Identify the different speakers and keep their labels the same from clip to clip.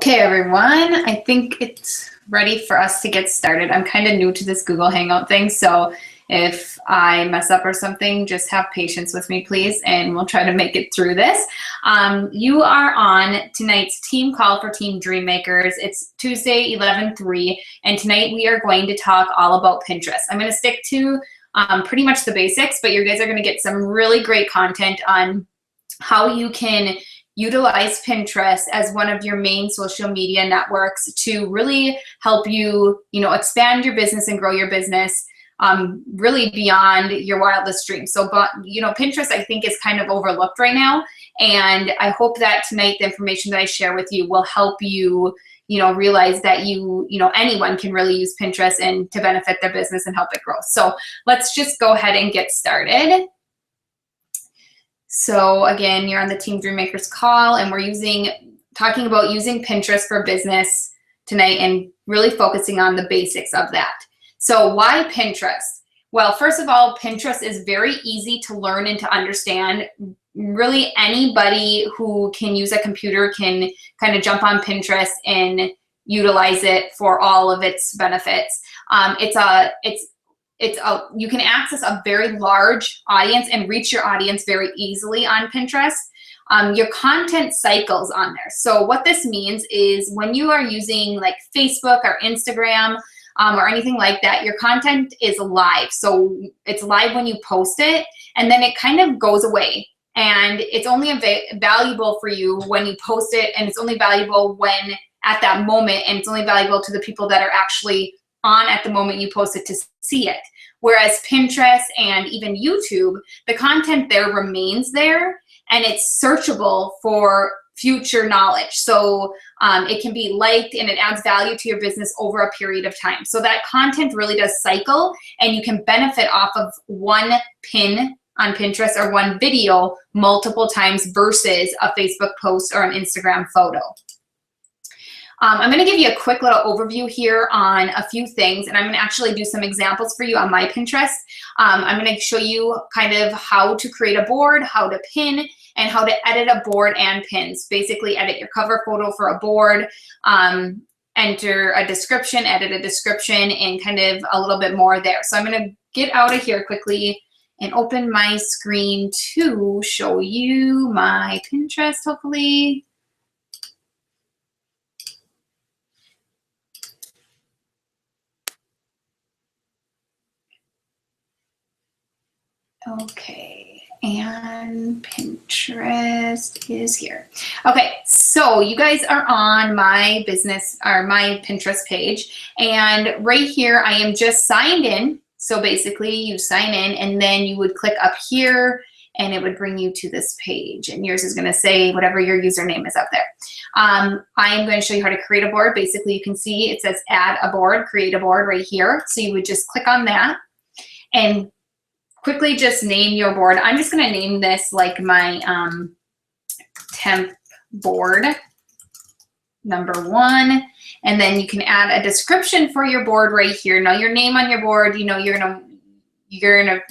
Speaker 1: Okay, everyone, I think it's ready for us to get started. I'm kind of new to this Google Hangout thing, so if I mess up or something, just have patience with me, please, and we'll try to make it through this. You are on tonight's team call for Team Dreammakers. It's Tuesday, 11/3, and tonight we are going to talk all about Pinterest. I'm going to stick to pretty much the basics, but you guys are going to get some really great content on how you can utilize Pinterest as one of your main social media networks to really help you, expand your business and grow your business really beyond your wildest dreams. So, Pinterest, I think, is kind of overlooked right now. And I hope that tonight, the information that I share with you will help you, realize that anyone can really use Pinterest and to benefit their business and help it grow. So let's just go ahead and get started. So again, you're on the Team Dreammakers call, and we're talking about using Pinterest for business tonight and really focusing on the basics of that. So why Pinterest? Well, first of all, Pinterest is very easy to learn and to understand. Really, anybody who can use a computer can kind of jump on Pinterest and utilize it for all of its benefits. You can access a very large audience and reach your audience very easily on Pinterest. Your content cycles on there. So what this means is when you are using like Facebook or Instagram or anything like that, your content is live. So it's live when you post it, and then it kind of goes away. And it's only valuable for you when you post it, and it's only valuable when at that moment, and it's only valuable to the people that are actually on at the moment you post it to see it. Whereas Pinterest and even YouTube, the content there remains there, and it's searchable for future knowledge. So it can be liked, and it adds value to your business over a period of time. So that content really does cycle, and you can benefit off of one pin on Pinterest or one video multiple times versus a Facebook post or an Instagram photo. I'm going to give you a quick little overview here on a few things, and I'm going to actually do some examples for you on my Pinterest. I'm going to show you kind of how to create a board, how to pin, and how to edit a board and pins. Basically, edit your cover photo for a board, enter a description, edit a description, and kind of a little bit more there. So I'm going to get out of here quickly and open my screen to show you my Pinterest, hopefully. Okay, and Pinterest is here. Okay, so you guys are on my business or my Pinterest page, and right here I am just signed in. So basically you sign in, and then you would click up here, and it would bring you to this page, and yours is going to say whatever your username is up there. I am going to show you how to create a board. Basically, you can see it says add a board, create a board right here. So you would just click on that and quickly just name your board. I'm just going to name this like my temp board #1, and then you can add a description for your board right here. Now your name on your board, you're gonna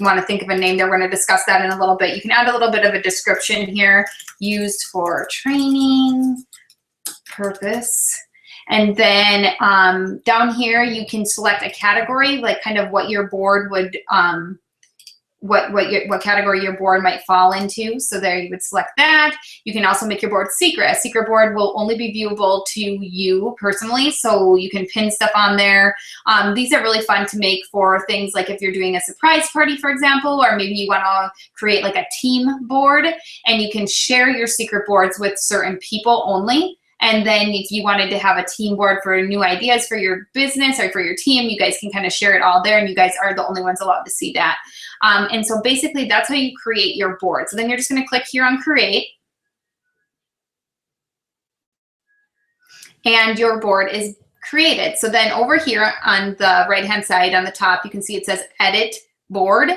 Speaker 1: want to think of a name. We're going to discuss that in a little bit. You can add a little bit of a description here, used for training purpose. And then down here you can select a category, like kind of what your board would what category your board might fall into. So there you would select that. You can also make your board secret. A secret board will only be viewable to you personally, so you can pin stuff on there. These are really fun to make for things like if you're doing a surprise party, for example, or maybe you want to create like a team board, and you can share your secret boards with certain people only. And then if you wanted to have a team board for new ideas for your business or for your team, you guys can kind of share it all there, and you guys are the only ones allowed to see that. And so basically that's how you create your board. So then you're just going to click here on create, and your board is created. So then over here on the right hand side on the top, you can see it says edit board,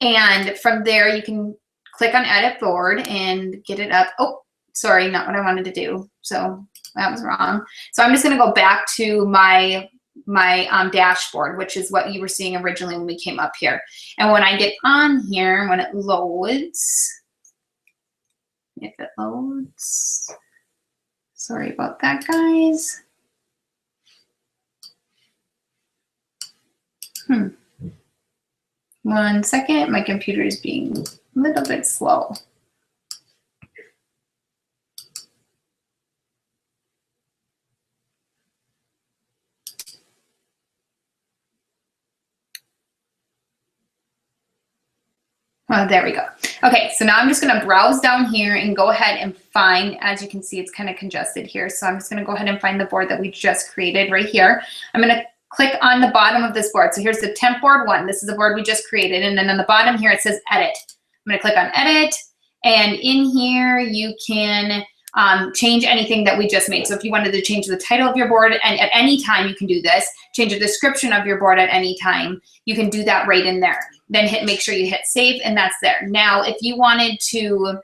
Speaker 1: and from there you can click on edit board and get it up. Oh, sorry, not what I wanted to do. So that was wrong. So I'm just going to go back to my dashboard, which is what you were seeing originally when we came up here. And when I get on here, when it loads, if it loads, Sorry about that, guys. 1 second, my computer is being a little bit slow. Oh, there we go. Okay, so now I'm just gonna browse down here and go ahead and find, as you can see, it's kind of congested here. So I'm just gonna go ahead and find the board that we just created right here. I'm gonna click on the bottom of this board. So here's the temp board 1. This is the board we just created. And then on the bottom here, it says edit. I'm gonna click on edit. And in here, you can change anything that we just made. So if you wanted to change the title of your board, and at any time you can do this, change the description of your board at any time, you can do that right in there. Then make sure you hit save, and that's there. Now, if you wanted to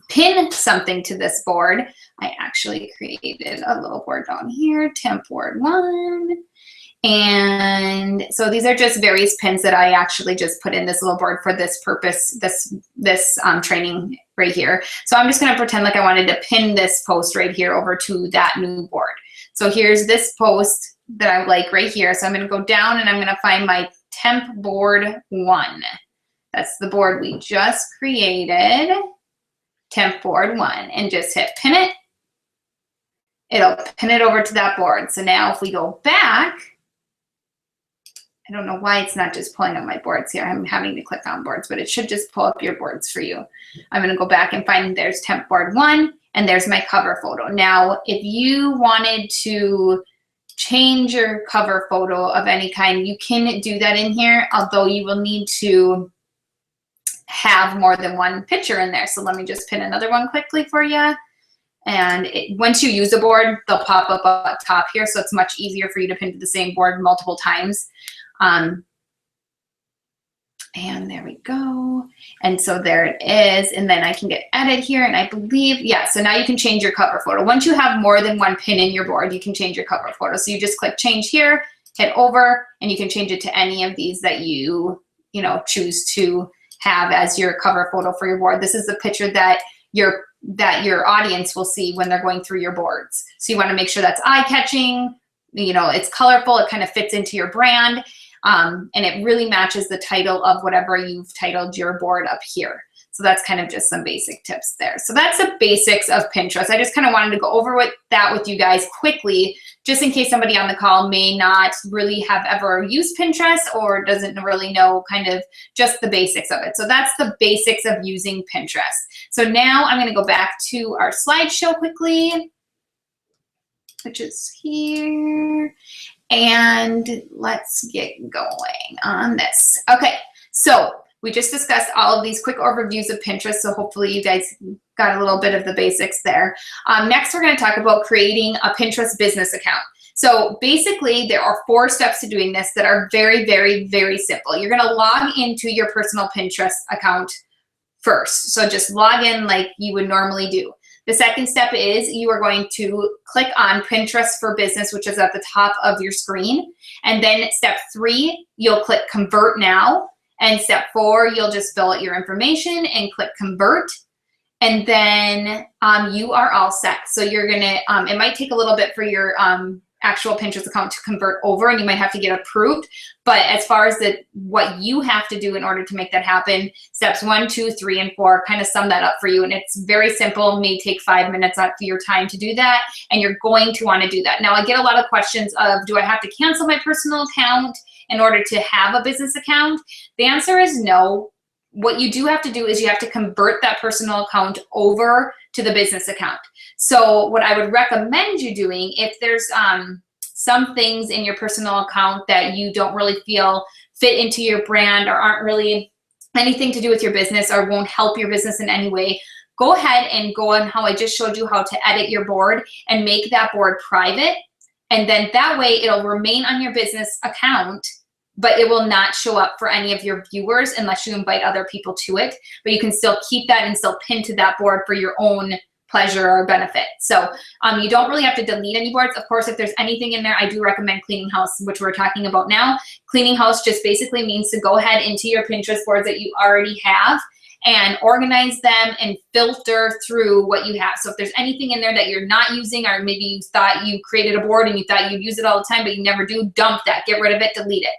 Speaker 1: pin something to this board, I actually created a little board down here, temp board 1. And so these are just various pins that I actually just put in this little board for this purpose, this training right here. So I'm just gonna pretend like I wanted to pin this post right here over to that new board. So here's this post that I like right here. So I'm gonna go down and I'm gonna find my temp board 1. That's the board we just created, temp board 1, and just hit pin it. It'll pin it over to that board. So now if we go back, I don't know why it's not just pulling up my boards here. I'm having to click on boards, but it should just pull up your boards for you. I'm gonna go back and find there's temp board 1, and there's my cover photo. Now, if you wanted to change your cover photo of any kind, you can do that in here, although you will need to have more than one picture in there. So let me just pin another one quickly for you. And once you use a board, they'll pop up at top here, so it's much easier for you to pin to the same board multiple times. And there we go. And so there it is. And then I can get edit here, and I believe, yeah, so now you can change your cover photo. Once you have more than one pin in your board, you can change your cover photo. So you just click change here, hit over, and you can change it to any of these that you choose to have as your cover photo for your board. This is the picture that your audience will see when they're going through your boards. So you want to make sure that's eye-catching, it's colorful, it kind of fits into your brand. And it really matches the title of whatever you've titled your board up here. So that's kind of just some basic tips there. So that's the basics of Pinterest. I just kind of wanted to go over that with you guys quickly, just in case somebody on the call may not really have ever used Pinterest or doesn't really know kind of just the basics of it. So that's the basics of using Pinterest. So now I'm going to go back to our slideshow quickly, which is here. And let's get going on this. Okay, so we just discussed all of these quick overviews of Pinterest, so hopefully you guys got a little bit of the basics there. Next, we're going to talk about creating a Pinterest business account. So basically, there are 4 steps to doing this that are very, very, very simple. You're going to log into your personal Pinterest account first. So just log in like you would normally do. The second step is you are going to click on Pinterest for Business, which is at the top of your screen. And then step 3, you'll click Convert Now. And step 4, you'll just fill out your information and click Convert. And then you are all set. So you're gonna, it might take a little bit for your actual Pinterest account to convert over, and you might have to get approved. But as far as what you have to do in order to make that happen, steps 1, 2, 3, and 4 kind of sum that up for you. And it's very simple, may take 5 minutes out of your time to do that. And you're going to want to do that. Now, I get a lot of questions of, do I have to cancel my personal account in order to have a business account? The answer is no. What you do have to do is you have to convert that personal account over to the business account. So what I would recommend you doing, if there's some things in your personal account that you don't really feel fit into your brand or aren't really anything to do with your business or won't help your business in any way, go ahead and go on how I just showed you how to edit your board and make that board private. And then that way it'll remain on your business account, but it will not show up for any of your viewers unless you invite other people to it. But you can still keep that and still pin to that board for your own pleasure or benefit. So you don't really have to delete any boards. Of course, if there's anything in there, I do recommend cleaning house, which we're talking about now. Cleaning house just basically means to go ahead into your Pinterest boards that you already have and organize them and filter through what you have. So if there's anything in there that you're not using, or maybe you thought you created a board and you thought you'd use it all the time, but you never do, dump that, get rid of it, delete it.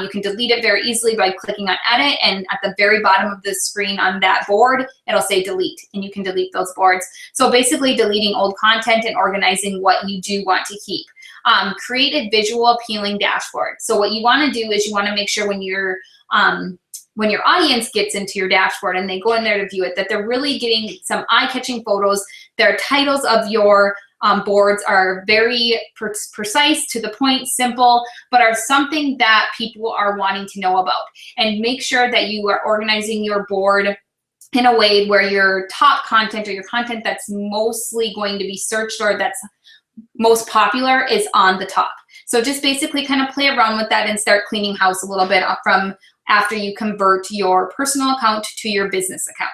Speaker 1: You can delete it very easily by clicking on edit, and at the very bottom of the screen on that board, it'll say delete, and you can delete those boards. So basically deleting old content and organizing what you do want to keep. Create a visual appealing dashboard. So what you want to do is you want to make sure when your audience gets into your dashboard and they go in there to view it, that they're really getting some eye-catching photos. Their titles of your boards are very precise, to the point, simple, but are something that people are wanting to know about. And make sure that you are organizing your board in a way where your top content, or your content that's mostly going to be searched or that's most popular, is on the top. So just basically kind of play around with that and start cleaning house a little bit from after you convert your personal account to your business account.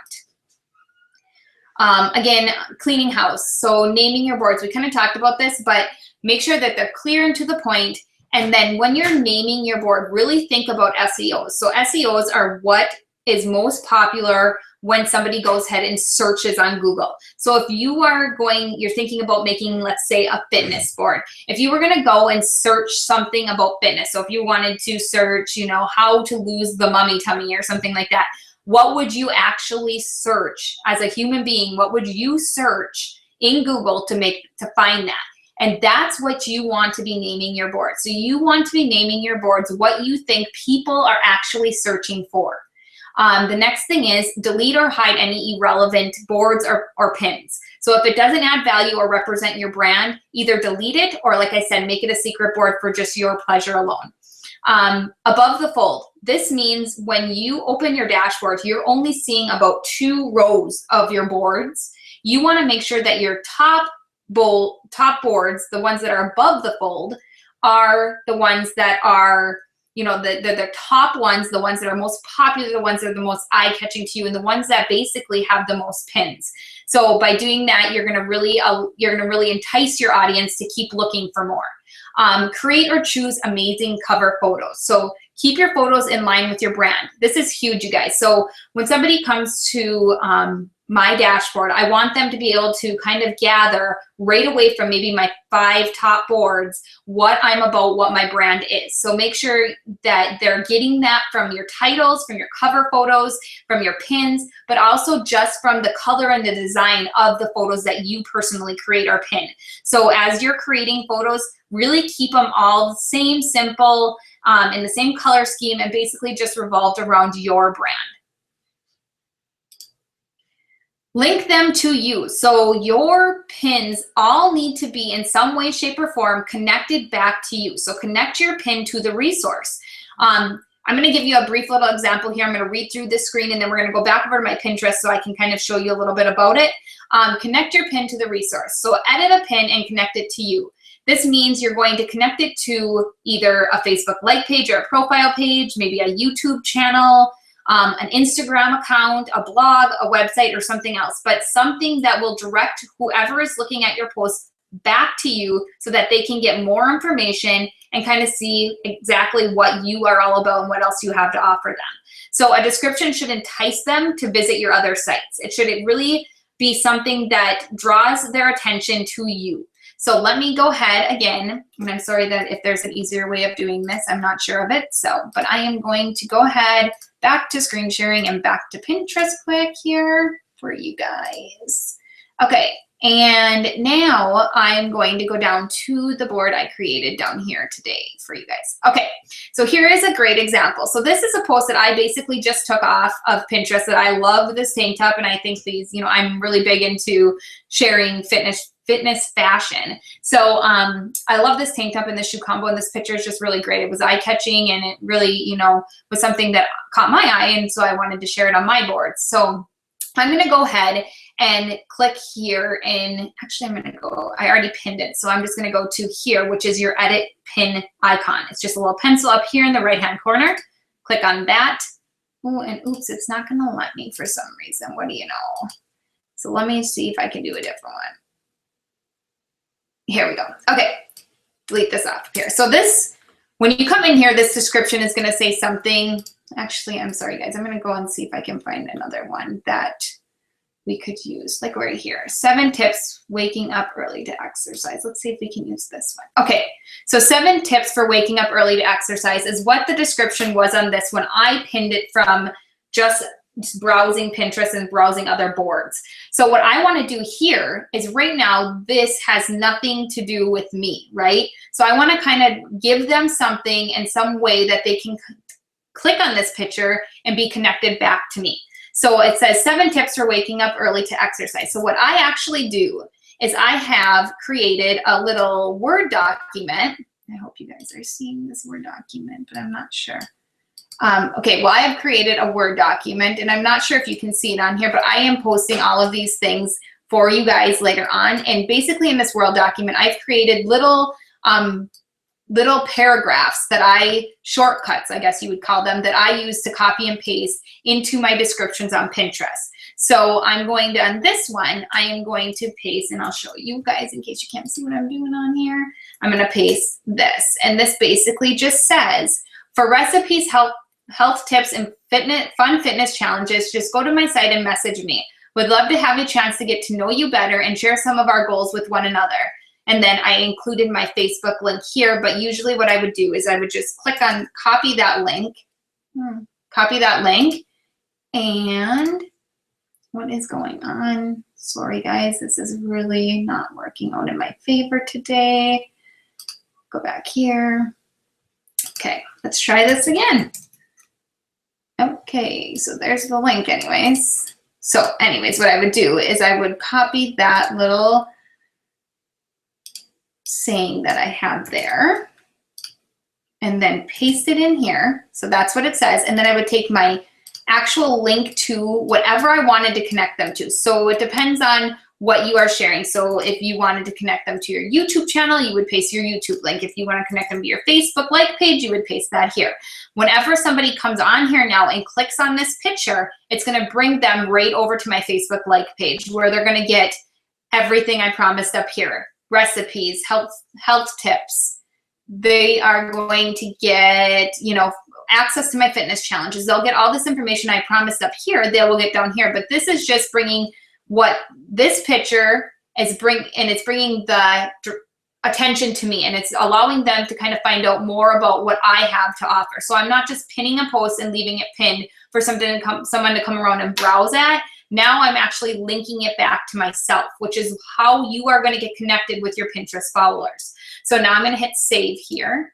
Speaker 1: Again, cleaning house. So naming your boards, we kind of talked about this, but make sure that they're clear and to the point. And then when you're naming your board, really think about SEOs. So SEOs are what is most popular when somebody goes ahead and searches on Google. So if you're thinking about making, let's say, a fitness board. If you were gonna go and search something about fitness, so if you wanted to search, how to lose the mummy tummy or something like that, what would you actually search as a human being? What would you search in Google to find that? And that's what you want to be naming your board. So you want to be naming your boards what you think people are actually searching for. The next thing is delete or hide any irrelevant boards or pins. So if it doesn't add value or represent your brand, either delete it, or like I said, make it a secret board for just your pleasure alone. Above the fold. This means when you open your dashboard, you're only seeing about 2 rows of your boards. You want to make sure that your top boards, the ones that are above the fold, are the ones that are, the top ones, the ones that are most popular, the ones that are the most eye-catching to you, and the ones that basically have the most pins. So by doing that, you're gonna really entice your audience to keep looking for more. Create or choose amazing cover photos. So keep your photos in line with your brand. This is huge, you guys. So when somebody comes to my dashboard, I want them to be able to kind of gather right away from maybe my 5 top boards what I'm about, what my brand is. So make sure that they're getting that from your titles, from your cover photos, from your pins, but also just from the color and the design of the photos that you personally create or pin. So as you're creating photos, really keep them all same, simple, in the same color scheme, and basically just revolved around your brand. Link them to you. So your pins all need to be in some way, shape, or form connected back to you. So connect your pin to the resource. I'm going to give you a brief little example here. I'm going to read through this screen, and then we're going to go back over to my Pinterest so I can kind of show you a little bit about it. Connect your pin to the resource. So edit a pin and connect it to you. This means you're going to connect it to either a Facebook like page or a profile page, maybe a YouTube channel, an Instagram account, a blog, a website, or something else, but something that will direct whoever is looking at your post back to you so that they can get more information and kind of see exactly what you are all about and what else you have to offer them. So a description should entice them to visit your other sites. It should really be something that draws their attention to you. So let me go ahead again, and I'm sorry that if there's an easier way of doing this, I'm not sure of it. But I am going to go ahead back to screen sharing and back to Pinterest quick here for you guys. Okay, and now I'm going to go down to the board I created down here today for you guys. Okay, so here is a great example. So this is a post that I basically just took off of Pinterest that I love this tank top, and I think these, I'm really big into sharing fitness fashion. So I love this tank top and this shoe combo, and this picture is just really great. It was eye-catching, and it really, was something that caught my eye, and so I wanted to share it on my board. So I'm gonna go ahead and click here, and actually I already pinned it, so I'm just gonna go to here, which is your edit pin icon. It's just a little pencil up here in the right-hand corner. Click on that. Oh, and oops, it's not gonna let me for some reason. What do you know? So let me see if I can do a different one. Here we go. Okay, delete this off here. So this, when you come in here, this description is going to say something Actually, I'm sorry guys, I'm gonna go and see if I can find another one that we could use, like right here. 7 tips waking up early to exercise. Let's see if we can use this one. Okay, so 7 tips for waking up early to exercise is what the description was on this one. I pinned it from just browsing Pinterest and browsing other boards. So what I want to do here is right now, this has nothing to do with me, right? So I want to kind of give them something in some way that they can click on this picture and be connected back to me. So it says 7 tips for waking up early to exercise. So what I actually do is I have created a little Word document. I hope you guys are seeing this Word document, but I'm not sure. Okay, well, I have created a Word document, and I'm not sure if you can see it on here, but I am posting all of these things for you guys later on. And basically in this Word document, I've created little paragraphs that shortcuts, I guess you would call them, that I use to copy and paste into my descriptions on Pinterest. So I'm going to, on this one, I am going to paste, and I'll show you guys in case you can't see what I'm doing on here. I'm going to paste this, and this basically just says, for recipes, health tips, and fun fitness challenges, just go to my site and message me. Would love to have a chance to get to know you better and share some of our goals with one another. And then I included my Facebook link here, but usually what I would do is I would just click on copy that link, and what is going on? Sorry guys, this is really not working out in my favor today. Go back here. Okay, let's try this again. Okay, so there's the link anyways. So anyways, what I would do is I would copy that little saying that I have there and then paste it in here. So that's what it says. And then I would take my actual link to whatever I wanted to connect them to. So it depends on what you are sharing. So if you wanted to connect them to your YouTube channel, you would paste your YouTube link. If you want to connect them to your Facebook like page, you would paste that here. Whenever somebody comes on here now and clicks on this picture, it's going to bring them right over to my Facebook like page where they're going to get everything I promised up here. Recipes, health tips. They are going to get, access to my fitness challenges. They'll get all this information I promised up here. They will get down here. But this is just bringing what this picture is it's bringing the attention to me, and it's allowing them to kind of find out more about what I have to offer. So I'm not just pinning a post and leaving it pinned for someone to come around and browse at. Now I'm actually linking it back to myself, which is how you are going to get connected with your Pinterest followers. So now I'm going to hit save here.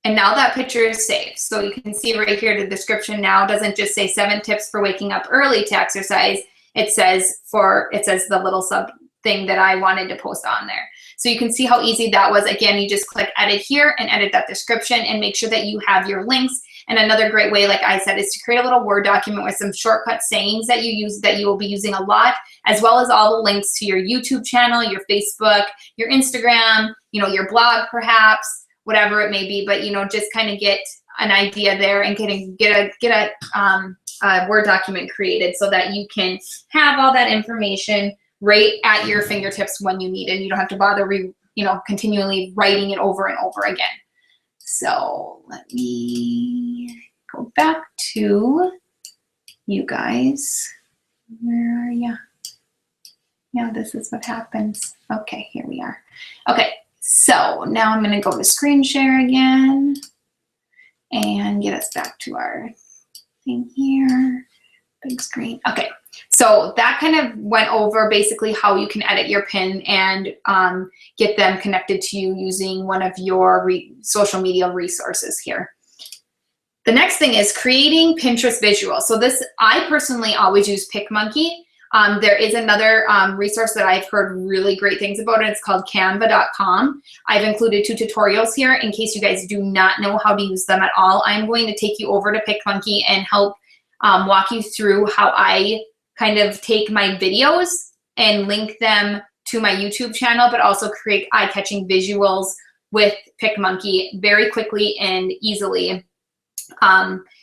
Speaker 1: And now that picture is saved. So you can see right here, the description now doesn't just say 7 tips for waking up early to exercise. It says the little sub thing that I wanted to post on there. So you can see how easy that was. Again, you just click edit here and edit that description and make sure that you have your links. And another great way, like I said, is to create a little Word document with some shortcut sayings that you will be using a lot, as well as all the links to your YouTube channel, your Facebook, your Instagram, your blog perhaps, whatever it may be, but just kind of get an idea there and get a Word document created so that you can have all that information right at your fingertips when you need it. You don't have to bother continually writing it over and over again. So let me go back to you guys. Where are you? Yeah, this is what happens. Okay, here we are. Okay. So now I'm going to go to screen share again and get us back to our thing here. Big screen. Okay. So that kind of went over basically how you can edit your pin and get them connected to you using one of your social media resources here. The next thing is creating Pinterest visuals. So this, I personally always use PicMonkey. There is another resource that I've heard really great things about, and it's called canva.com. I've included 2 tutorials here in case you guys do not know how to use them at all. I'm going to take you over to PicMonkey and help walk you through how I kind of take my videos and link them to my YouTube channel, but also create eye-catching visuals with PicMonkey very quickly and easily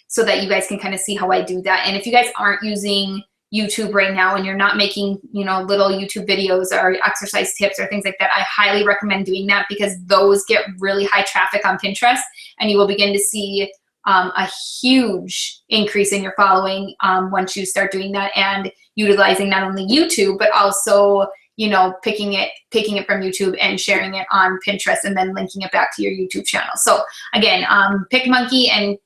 Speaker 1: so that you guys can kind of see how I do that. And if you guys aren't using YouTube right now and you're not making, little YouTube videos or exercise tips or things like that, I highly recommend doing that because those get really high traffic on Pinterest, and you will begin to see a huge increase in your following once you start doing that and utilizing not only YouTube, but also, you know, taking it from YouTube and sharing it on Pinterest and then linking it back to your YouTube channel. So again, PicMonkey and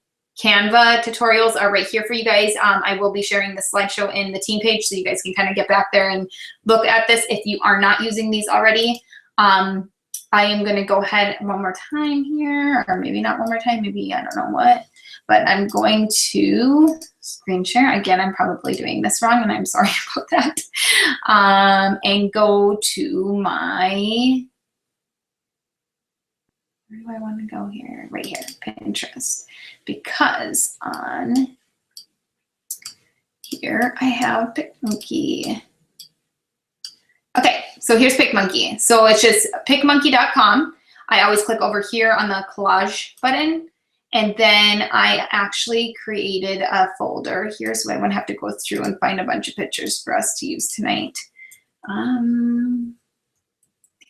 Speaker 1: Canva tutorials are right here for you guys. I will be sharing the slideshow in the team page so you guys can kind of get back there and look at this if you are not using these already. I am going to go ahead one more time here, or maybe not one more time, maybe I don't know what, but I'm going to screen share. Again, I'm probably doing this wrong and I'm sorry about that. And go to my, where do I want to go here? Right here, Pinterest. Because on here I have PicMonkey. Okay, so here's PicMonkey. So it's just picmonkey.com. I always click over here on the collage button, and then I actually created a folder here, so I wouldn't have to go through and find a bunch of pictures for us to use tonight.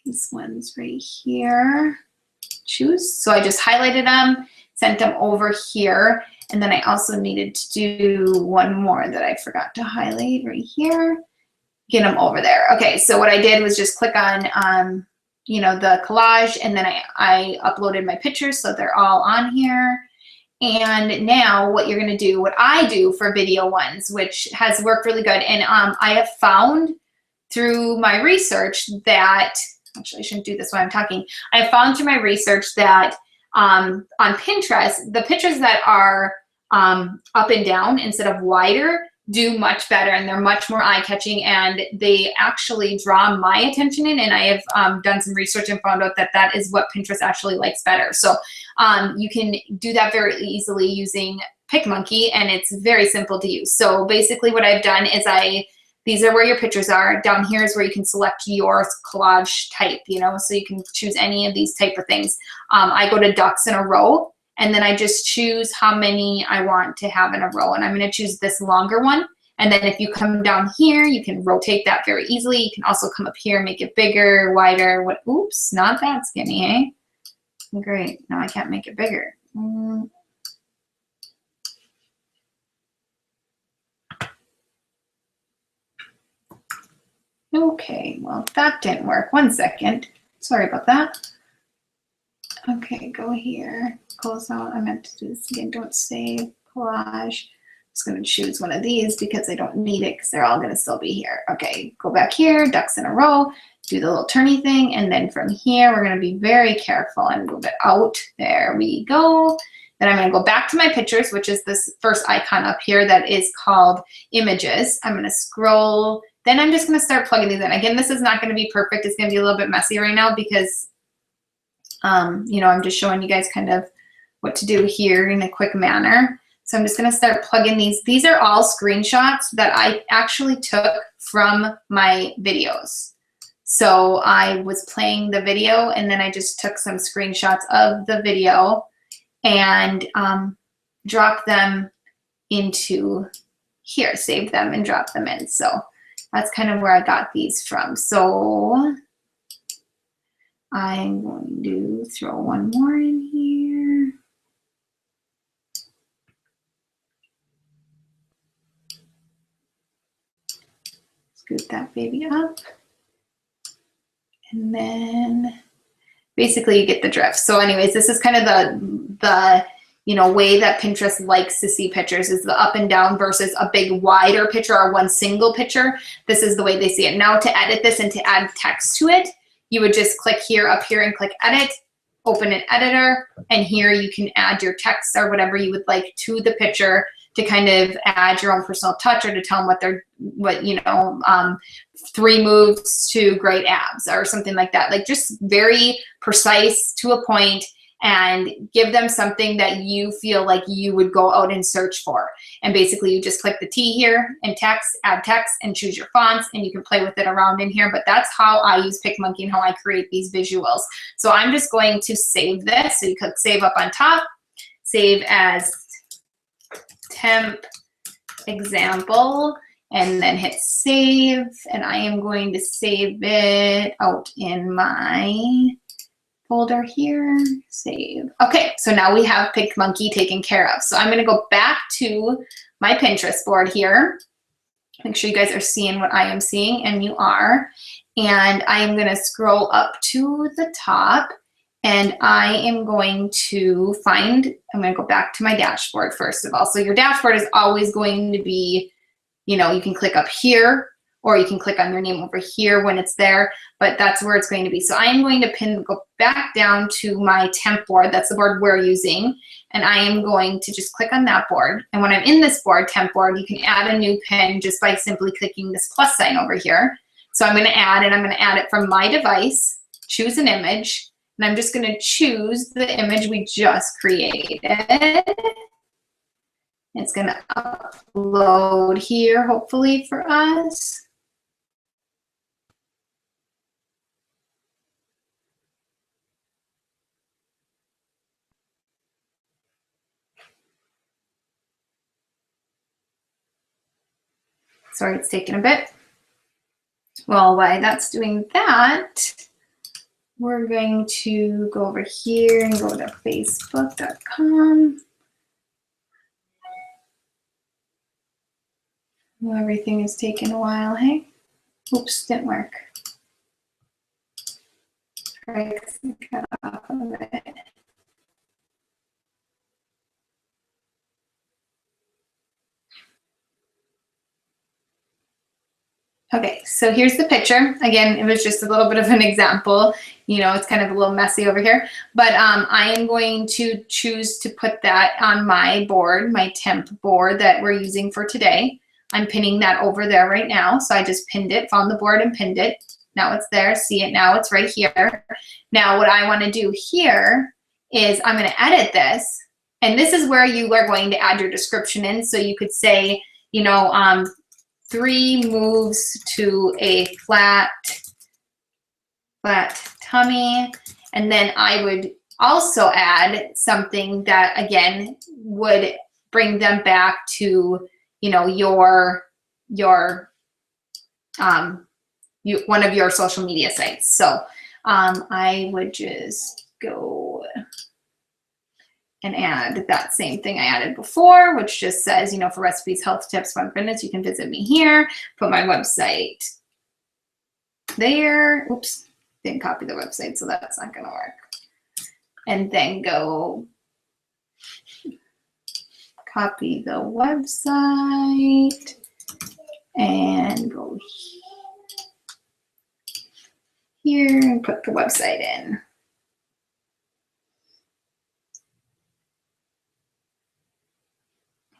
Speaker 1: These ones right here. Choose. So I just highlighted them, sent them over here, and then I also needed to do one more that I forgot to highlight right here. Get them over there. Okay, so what I did was just click on, you know, the collage, and then I uploaded my pictures, so they're all on here. And now what you're gonna do, what I do for video ones, which has worked really good, and I have found through my research that, actually I shouldn't do this while I'm talking, I have found through my research that on Pinterest, the pictures that are up and down instead of wider do much better, and they're much more eye-catching, and they actually draw my attention in, and I have done some research and found out that that is what Pinterest actually likes better. So you can do that very easily using PicMonkey, and it's very simple to use. So basically what I've done is these are where your pictures are. Down here is where you can select your collage type, you know, so you can choose any of these type of things. I go to ducks in a row, and then I just choose how many I want to have in a row. And I'm gonna choose this longer one. And then if you come down here, you can rotate that very easily. You can also come up here, make it bigger, wider. Oops, not that skinny, eh? Great, now I can't make it bigger. Okay, well, that didn't work. 1 second. Sorry about that. Okay, go here. Close out. I meant to do this again. Don't save. Collage. I'm just going to choose one of these because I don't need it because they're all going to still be here. Okay, go back here. Ducks in a row. Do the little turny thing. And then from here, we're going to be very careful and move it out. There we go. Then I'm going to go back to my pictures, which is this first icon up here that is called images. I'm going to scroll. Then I'm just going to start plugging these in. Again, this is not going to be perfect. It's going to be a little bit messy right now because, you know, I'm just showing you guys kind of what to do here in a quick manner. So I'm just going to start plugging these. These are all screenshots that I actually took from my videos. So I was playing the video, and then I just took some screenshots of the video and dropped them into here, saved them and dropped them in. So that's kind of where I got these from. So I'm going to throw one more in here. Scoot that baby up. And then basically you get the drift. So anyways, this is kind of the you know, way that Pinterest likes to see pictures is the up and down versus a big wider picture or one single picture. This is the way they see it. Now to edit this and to add text to it, you would just click here, up here, and click edit, open an editor, and here you can add your text or whatever you would like to the picture to kind of add your own personal touch or to tell them what you know, 3 moves to great abs or something like that. Like just very precise to a point, and give them something that you feel like you would go out and search for. And basically you just click the T here and text, add text, and choose your fonts, and you can play with it around in here. But that's how I use PicMonkey and how I create these visuals. So I'm just going to save this. So you click save up on top, save as temp example, and then hit save. And I am going to save it out in my folder here, save. Okay, so now we have PicMonkey taken care of. So I'm gonna go back to my Pinterest board here. Make sure you guys are seeing what I am seeing, and you are. And I am gonna scroll up to the top, and I am going to find, I'm gonna go back to my dashboard first of all. So your dashboard is always going to be, you know, you can click up here, or you can click on your name over here when it's there, but that's where it's going to be. So I am going to go back down to my temp board. That's the board we're using. And I am going to just click on that board. And when I'm in this board, temp board, you can add a new pin just by simply clicking this plus sign over here. So I'm gonna add, and I'm gonna add it from my device, choose an image, and I'm just gonna choose the image we just created. It's gonna upload here, hopefully for us. Sorry, it's taking a bit. Well, while that's doing that, we're going to go over here and go to facebook.com. Well, everything is taking a while, hey? Oops, didn't work. Try to cut off of it. Okay, so here's the picture. Again, it was just a little bit of an example. You know, it's kind of a little messy over here, but I am going to choose to put that on my board, my temp board that we're using for today. I'm pinning that over there right now. So I just pinned it, found the board and pinned it. Now it's there, see it now, it's right here. Now what I wanna do here is I'm gonna edit this, and this is where you are going to add your description in. So you could say, you know, 3 moves to a flat tummy. And then I would also add something that, again, would bring them back to, you know, one of your social media sites. So I would just go and add that same thing I added before, which just says, you know, for recipes, health tips, fun fitness, you can visit me here. Put my website there. Oops, didn't copy the website, so that's not gonna work. And then go copy the website and go here and put the website in.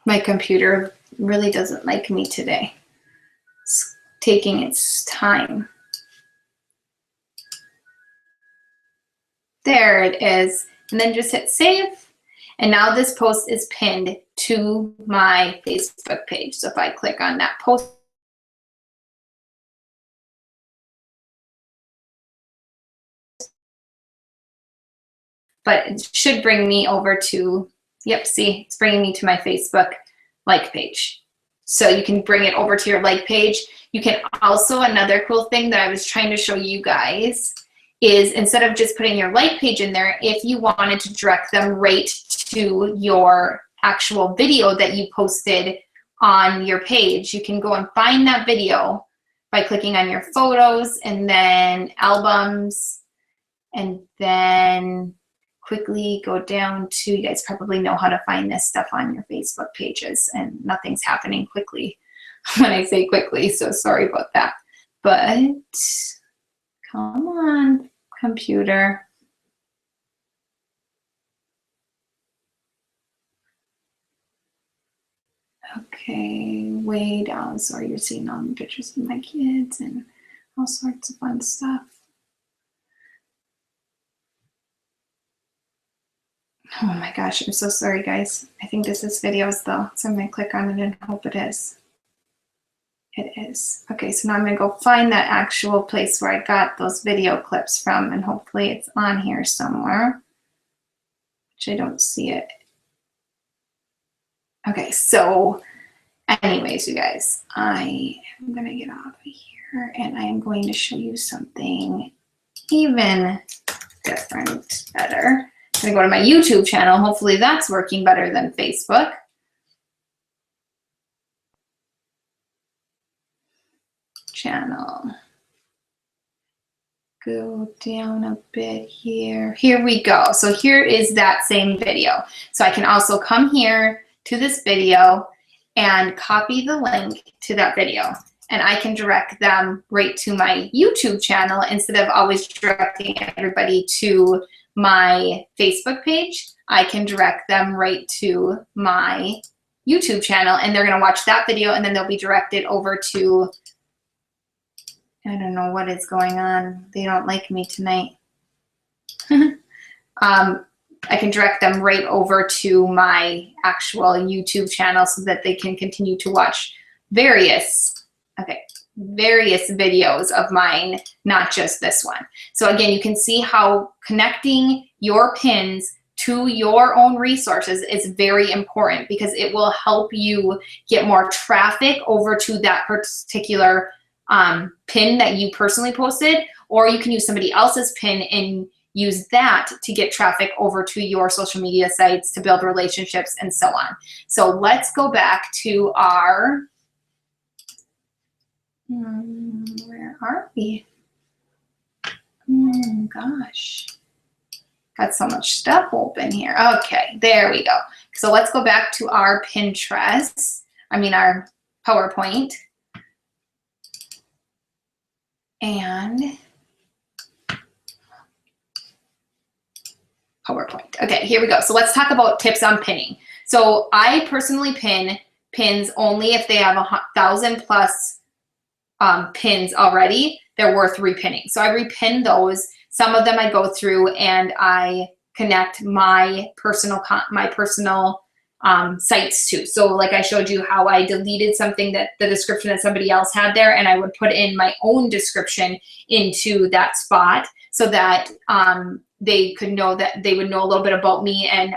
Speaker 1: My computer really doesn't like me today. It's taking its time. There it is. And then just hit save. And now this post is pinned to my Facebook page. So if I click on that post, but it should bring me over to, yep, see, it's bringing me to my Facebook like page. So you can bring it over to your like page. You can also, another cool thing that I was trying to show you guys is instead of just putting your like page in there, if you wanted to direct them right to your actual video that you posted on your page, you can go and find that video by clicking on your photos and then albums, and then quickly go down to, you guys probably know how to find this stuff on your Facebook pages, and nothing's happening quickly when I say quickly, so sorry about that. But come on, computer. Okay, way down. Sorry, you're seeing all the pictures of my kids and all sorts of fun stuff. Oh my gosh, I'm so sorry, guys. I think this is videos though, so I'm gonna click on it and hope it is. It is. Okay, so now I'm gonna go find that actual place where I got those video clips from, and hopefully it's on here somewhere, which I don't see it. Okay, so anyways, you guys, I am gonna get off of here and I am going to show you something even different, better. I'm gonna go to my YouTube channel. Hopefully that's working better than Facebook. Channel. Go down a bit here. Here we go. So here is that same video. So I can also come here to this video and copy the link to that video. And I can direct them right to my YouTube channel instead of always directing everybody to my Facebook page. I can direct them right to my YouTube channel, and they're gonna watch that video, and then they'll be directed over to, I don't know what is going on. They don't like me tonight. I can direct them right over to my actual YouTube channel so that they can continue to watch various videos of mine, not just this one. So again, you can see how connecting your pins to your own resources is very important, because it will help you get more traffic over to that particular pin that you personally posted, or you can use somebody else's pin and use that to get traffic over to your social media sites to build relationships and so on. So let's go back to our, where are we? Gosh, got so much stuff open here. Okay, there we go. So let's go back to our Pinterest, our PowerPoint. And PowerPoint. Okay, here we go. So let's talk about tips on pinning. So I personally pin pins only if they have 1,000 plus pins already. They're worth repinning. So I repin those. Some of them I go through and I connect my personal sites to. So like I showed you how I deleted something that the description that somebody else had there, and I would put in my own description into that spot so that they could know, that they would know a little bit about me and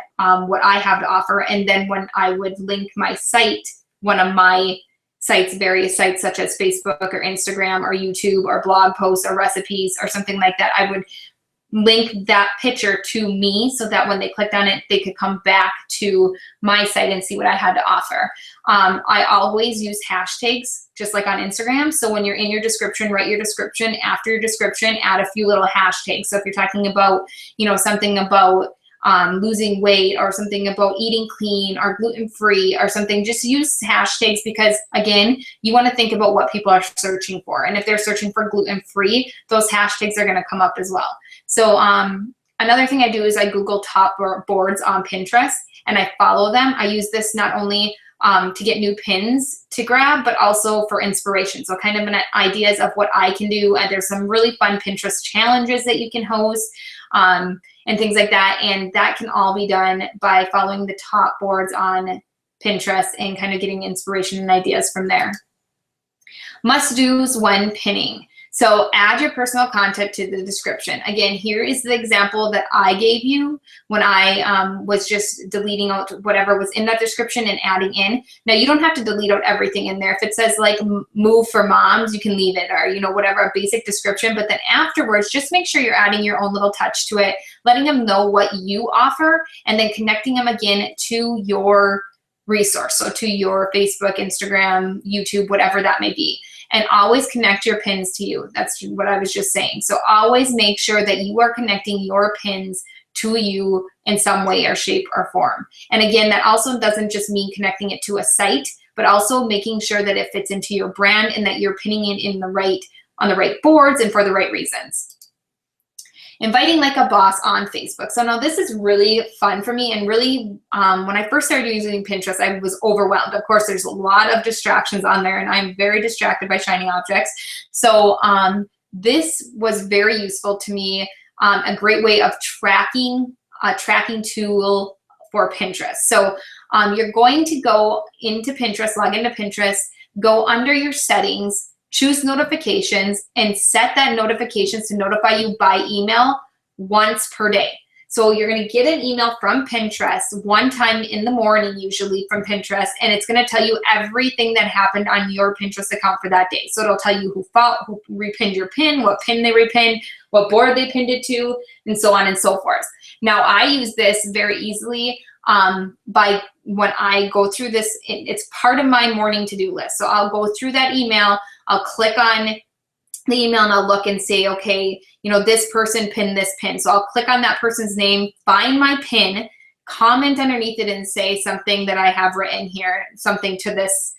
Speaker 1: what I have to offer. And then when I would link my site, one of my sites, various sites such as Facebook or Instagram or YouTube or blog posts or recipes or something like that, I would link that picture to me so that when they clicked on it, they could come back to my site and see what I had to offer. I always use hashtags, just like on Instagram. So when you're in your description, write your description. After your description, add a few little hashtags. So if you're talking about, something about losing weight, or something about eating clean or gluten-free or something, just use hashtags, because again, you want to think about what people are searching for. And if they're searching for gluten-free, those hashtags are going to come up as well. So another thing I do is I Google top boards on Pinterest and I follow them. I use this not only to get new pins to grab, but also for inspiration. So kind of ideas of what I can do. And there's some really fun Pinterest challenges that you can host and things like that. And that can all be done by following the top boards on Pinterest and kind of getting inspiration and ideas from there. Must-dos when pinning. So add your personal content to the description. Again, here is the example that I gave you when I was just deleting out whatever was in that description and adding in. Now, you don't have to delete out everything in there. If it says like move for moms, you can leave it, or whatever, a basic description. But then afterwards, just make sure you're adding your own little touch to it, letting them know what you offer, and then connecting them again to your resource. So to your Facebook, Instagram, YouTube, whatever that may be. And always connect your pins to you. That's what I was just saying. So always make sure that you are connecting your pins to you in some way or shape or form. And again, that also doesn't just mean connecting it to a site, but also making sure that it fits into your brand and that you're pinning it in on the right boards and for the right reasons. Inviting like a boss on Facebook. So now this is really fun for me, and really when I first started using Pinterest, I was overwhelmed. Of course, there's a lot of distractions on there, and I'm very distracted by shiny objects. So this was very useful to me, a great way of tracking, a tracking tool for Pinterest. So you're going to go into Pinterest, log into Pinterest, go under your settings, choose notifications, and set that notifications to notify you by email once per day. So you're going to get an email from Pinterest one time in the morning, usually from Pinterest, and it's going to tell you everything that happened on your Pinterest account for that day. So it'll tell you who repinned your pin, what pin they repinned, what board they pinned it to, and so on and so forth. Now, I use this very easily by when I go through this, it's part of my morning to-do list. So I'll go through that email, I'll click on the email and I'll look and say, okay, you know, this person pinned this pin. So I'll click on that person's name, find my pin, comment underneath it and say something that I have written here, something to this,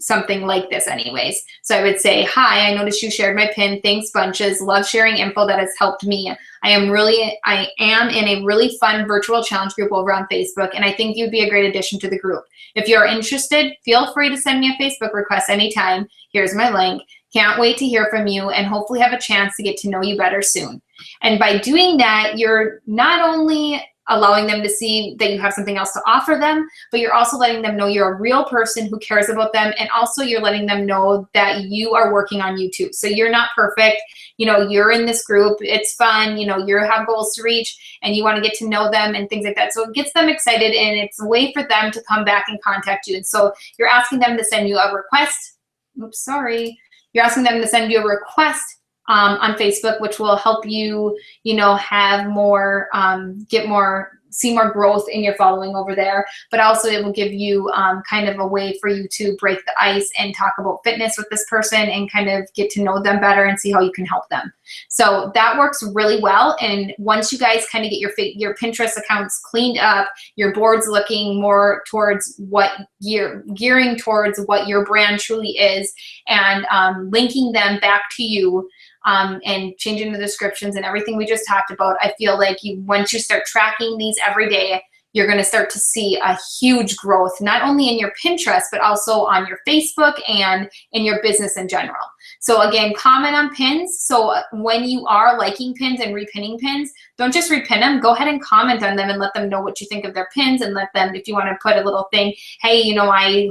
Speaker 1: something like this anyways. So I would say, hi, I noticed you shared my pin. Thanks bunches. Love sharing info that has helped me. I am in a really fun virtual challenge group over on Facebook, and I think you'd be a great addition to the group. If you're interested, feel free to send me a Facebook request anytime. Here's my link. Can't wait to hear from you and hopefully have a chance to get to know you better soon. And by doing that, you're not only allowing them to see that you have something else to offer them, but you're also letting them know you're a real person who cares about them, and also you're letting them know that you are working on YouTube. So you're not perfect, you know, you're in this group, it's fun, you know, you have goals to reach and you want to get to know them and things like that. So it gets them excited and it's a way for them to come back and contact you. And so you're asking them to send you a request. Oops, sorry. You're asking them to send you a request on Facebook, which will help you, you know, have more, see more growth in your following over there. But also it will give you kind of a way for you to break the ice and talk about fitness with this person and kind of get to know them better and see how you can help them. So that works really well. And once you guys kind of get your Pinterest accounts cleaned up, your board's looking more towards what gearing towards what your brand truly is, and linking them back to you, and changing the descriptions and everything we just talked about, I feel like once you start tracking these every day, you're going to start to see a huge growth, not only in your Pinterest, but also on your Facebook and in your business in general. So again, comment on pins. So when you are liking pins and repinning pins, don't just repin them, go ahead and comment on them and let them know what you think of their pins, and let them, if you want to put a little thing, hey, you know, I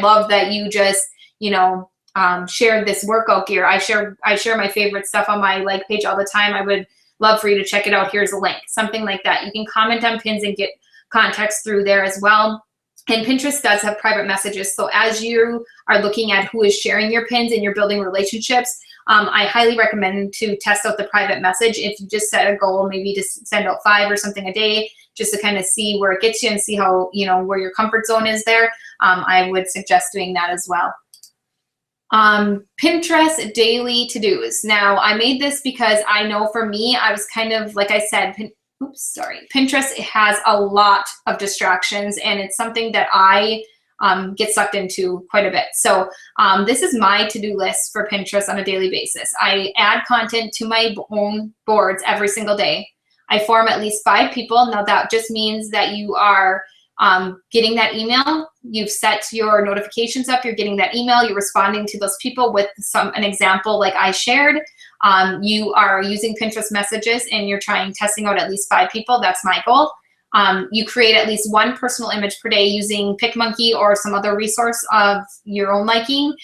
Speaker 1: love that you just, you know, shared this workout gear. I share my favorite stuff on my like page all the time. I would love for you to check it out. Here's a link, something like that. You can comment on pins and get context through there as well. And Pinterest does have private messages. So as you are looking at who is sharing your pins and you're building relationships, I highly recommend to test out the private message. If you just set a goal, maybe to send out 5 or something a day, just to kind of see where it gets you and see how, you know, where your comfort zone is there. I would suggest doing that as well. Pinterest daily to-dos. Now, I made this because I know for me, I was kind of, like I said, Pinterest, it has a lot of distractions, and it's something that I get sucked into quite a bit. So this is my to-do list for Pinterest on a daily basis. I add content to my own boards every single day. I form at least 5 people. Now, that just means that you are getting that email, you've set your notifications up, you're getting that email, you're responding to those people with an example like I shared. You are using Pinterest messages and you're testing out at least 5 people. That's my goal. You create at least 1 personal image per day using PicMonkey or some other resource of your own liking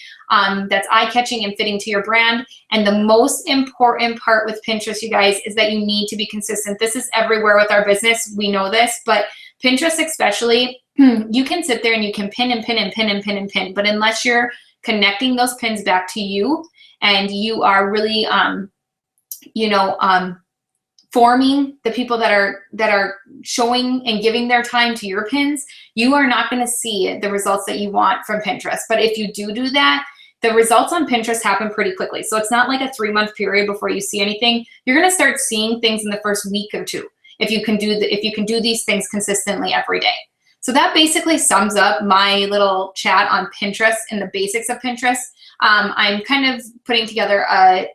Speaker 1: that's eye-catching and fitting to your brand. And the most important part with Pinterest, you guys, is that you need to be consistent. This is everywhere with our business. We know this, but Pinterest especially, you can sit there and you can pin and pin and pin and pin and pin, but unless you're connecting those pins back to you and you are really, forming the people that are showing and giving their time to your pins, you are not going to see the results that you want from Pinterest. But if you do that, the results on Pinterest happen pretty quickly. So it's not like a 3-month period before you see anything. You're going to start seeing things in the first week or 2 if you can do these things consistently every day. So that basically sums up my little chat on Pinterest and the basics of Pinterest. I'm kind of putting together a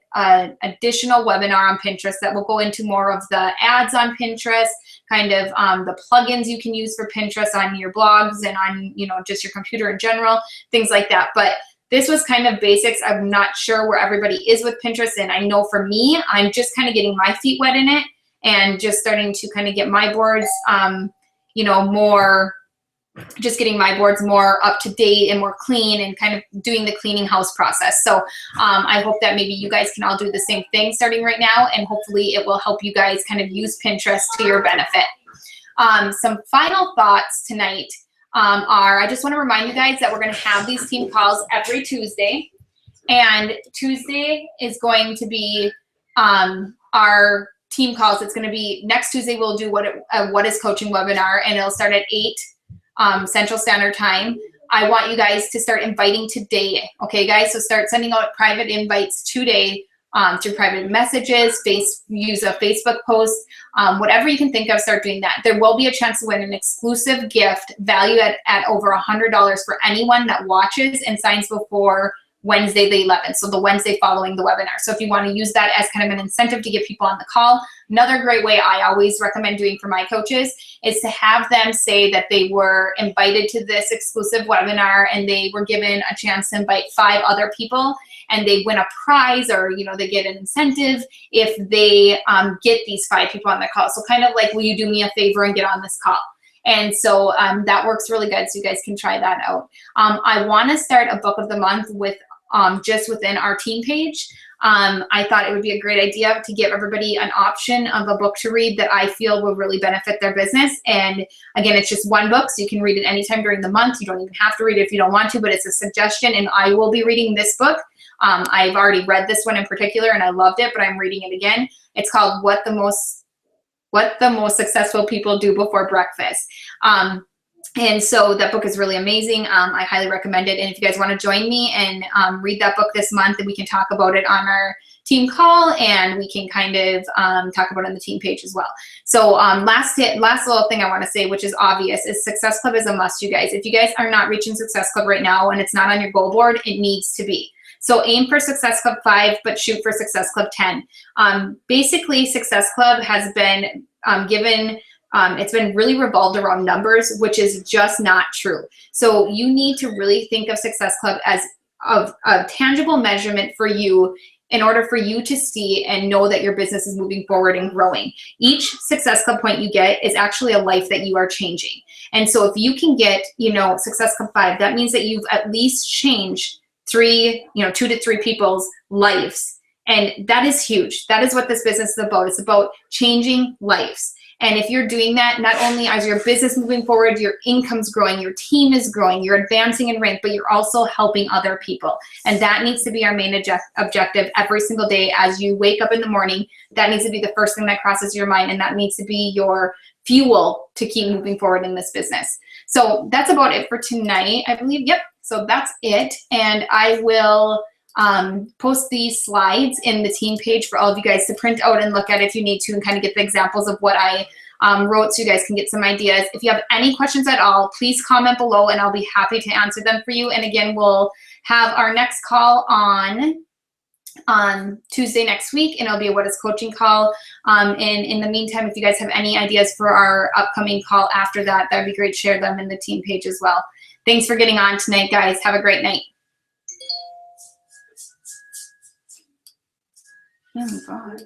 Speaker 1: additional webinar on Pinterest that will go into more of the ads on Pinterest, kind of the plugins you can use for Pinterest on your blogs and on, you know, just your computer in general, things like that. But this was kind of basics. I'm not sure where everybody is with Pinterest, and I know for me, I'm just kind of getting my feet wet in it and just starting to kind of get my boards, getting my boards more up to date and more clean and kind of doing the cleaning house process. So I hope that maybe you guys can all do the same thing starting right now, and hopefully it will help you guys kind of use Pinterest to your benefit. Some final thoughts tonight are, I just want to remind you guys that we're going to have these team calls every Tuesday. And Tuesday is going to be our team calls. It's going to be next Tuesday. We'll do what is coaching webinar, and it'll start at 8 Central Standard Time. I want you guys to start inviting today. Okay, guys? So start sending out private invites today through private messages, use a Facebook post, whatever you can think of, start doing that. There will be a chance to win an exclusive gift valued at over $100 for anyone that watches and signs before Wednesday the 11th, so the Wednesday following the webinar. So if you want to use that as kind of an incentive to get people on the call, another great way I always recommend doing for my coaches is to have them say that they were invited to this exclusive webinar and they were given a chance to invite 5 other people, and they win a prize, or they get an incentive if they get these 5 people on the call. So kind of like, will you do me a favor and get on this call? And so that works really good, so you guys can try that out. I want to start a book of the month with just within our team page. I thought it would be a great idea to give everybody an option of a book to read that I feel will really benefit their business. And again, it's just one book, so you can read it anytime during the month. You don't even have to read it if you don't want to, but it's a suggestion, and I will be reading this book. I've already read this one in particular, and I loved it, but I'm reading it again. It's called What the Most Successful People Do Before Breakfast. And so that book is really amazing. I highly recommend it. And if you guys want to join me and read that book this month, and we can talk about it on our team call, and we can kind of talk about it on the team page as well. So last little thing I want to say, which is obvious, is Success Club is a must, you guys. If you guys are not reaching Success Club right now and it's not on your goal board, it needs to be. So aim for Success Club 5, but shoot for Success Club 10. Basically, Success Club has been it's been really revolved around numbers, which is just not true. So you need to really think of Success Club as a tangible measurement for you in order for you to see and know that your business is moving forward and growing. Each Success Club point you get is actually a life that you are changing. And so if you can get, Success Club 5, that means that you've at least changed 2 to 3 people's lives. And that is huge. That is what this business is about. It's about changing lives. And if you're doing that, not only is your business moving forward, your income's growing, your team is growing, you're advancing in rank, but you're also helping other people. And that needs to be our main objective every single day as you wake up in the morning. That needs to be the first thing that crosses your mind, and that needs to be your fuel to keep moving forward in this business. So that's about it for tonight, I believe. Yep, so that's it. And I will post these slides in the team page for all of you guys to print out and look at if you need to, and kind of get the examples of what I wrote, so you guys can get some ideas. If you have any questions at all, please comment below and I'll be happy to answer them for you. And again, we'll have our next call on Tuesday next week, and it'll be a What is Coaching call. And in the meantime, if you guys have any ideas for our upcoming call after that, that'd be great. Share them in the team page as well. Thanks for getting on tonight, guys. Have a great night. Oh my God.